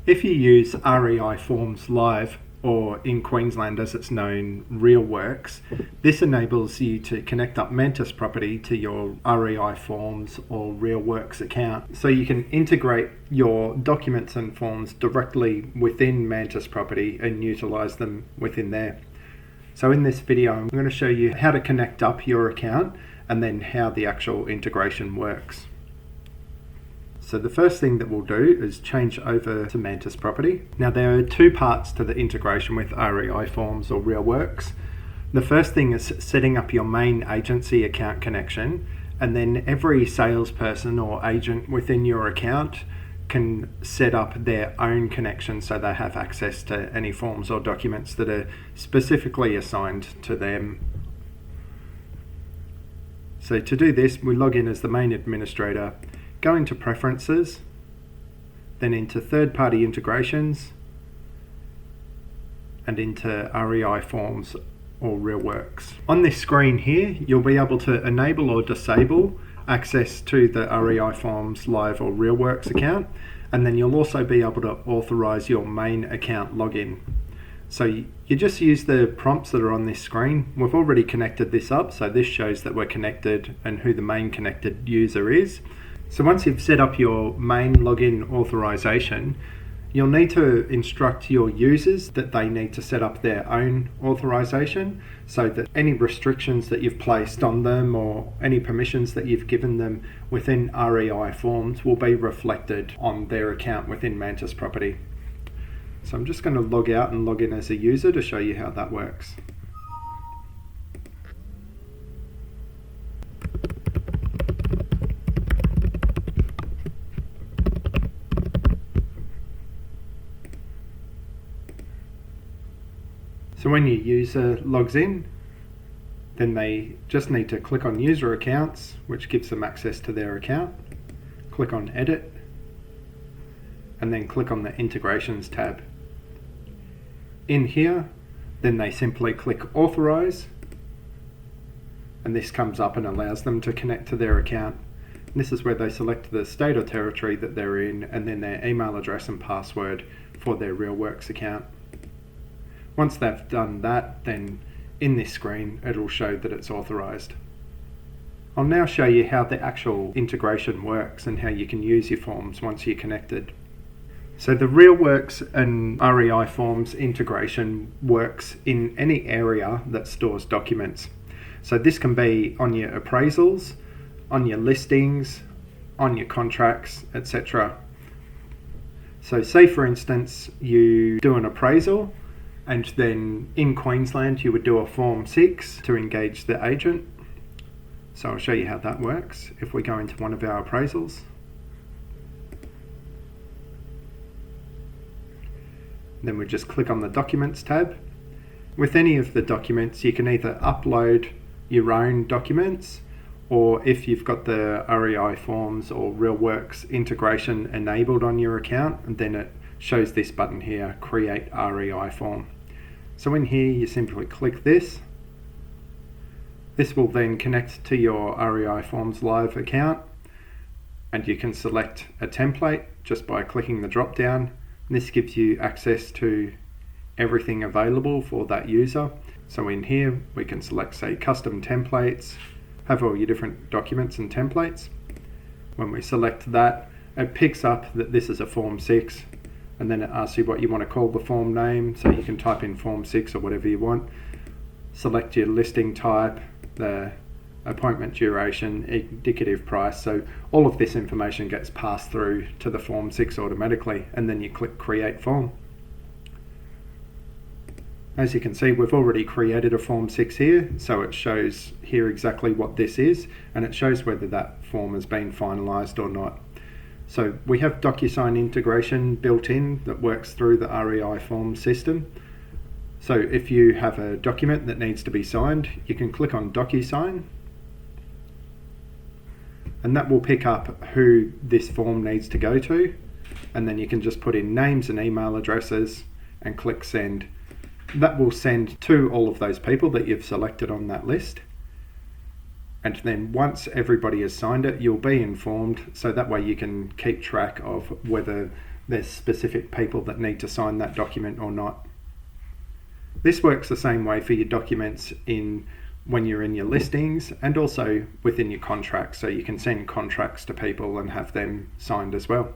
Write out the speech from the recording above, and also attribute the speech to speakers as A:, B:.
A: If you use REI Forms Live, or in Queensland as it's known, Realworks, this enables you to connect up MantisProperty to your REI Forms or Realworks account. So you can integrate your documents and forms directly within MantisProperty and utilize them within there. So in this video, I'm going to show you how to connect up your account and then how the actual integration works. So the first thing that we'll do is change over to MantisProperty. Now there are two parts to the integration with REI Forms or Realworks. The first thing is setting up your main agency account connection, and then every salesperson or agent within your account can set up their own connection so they have access to any forms or documents that are specifically assigned to them. So to do this, we log in as the main administrator, go into Preferences, then into Third-Party Integrations, and into REI Forms or Realworks. On this screen here, you'll be able to enable or disable access to the REI Forms Live or Realworks account, and then you'll also be able to authorize your main account login. So you just use the prompts that are on this screen. We've already connected this up, so this shows that we're connected and who the main connected user is. So once you've set up your main login authorization, you'll need to instruct your users that they need to set up their own authorization so that any restrictions that you've placed on them or any permissions that you've given them within REI Forms will be reflected on their account within MantisProperty. So I'm just going to log out and log in as a user to show you how that works. So when your user logs in, then they just need to click on User Accounts, which gives them access to their account. Click on Edit, and then click on the Integrations tab. In here, then they simply click Authorize, and this comes up and allows them to connect to their account. And this is where they select the state or territory that they're in, and then their email address and password for their Realworks account. Once they've done that, then in this screen, it'll show that it's authorized. I'll now show you how the actual integration works and how you can use your forms once you're connected. So the Realworks and REI Forms integration works in any area that stores documents. So this can be on your appraisals, on your listings, on your contracts, etc. So say for instance, you do an appraisal, and then in Queensland you would do a Form 6 to engage the agent. So I'll show you how that works if we go into one of our appraisals. Then we just click on the Documents tab. With any of the documents, you can either upload your own documents, or if you've got the REI Forms or Realworks integration enabled on your account, then it shows this button here, Create REI Form. So in here, you simply click this. This will then connect to your REI Forms Live account, and you can select a template just by clicking the drop down. This gives you access to everything available for that user. So in here, we can select, say, custom templates, have all your different documents and templates. When we select that, it picks up that this is a Form 6, and then it asks you what you want to call the form name. So you can type in Form 6 or whatever you want. Select your listing type, the appointment duration, indicative price. So all of this information gets passed through to the Form 6 automatically, and then you click Create Form. As you can see, we've already created a Form 6 here, so it shows here exactly what this is, and it shows whether that form has been finalized or not. So we have DocuSign integration built in that works through the REI Forms system. So if you have a document that needs to be signed, you can click on DocuSign, and that will pick up who this form needs to go to, and then you can just put in names and email addresses and click Send. That will send to all of those people that you've selected on that list. And then once everybody has signed it, you'll be informed, so that way you can keep track of whether there's specific people that need to sign that document or not. This works the same way for your documents when you're in your listings and also within your contracts, so you can send contracts to people and have them signed as well.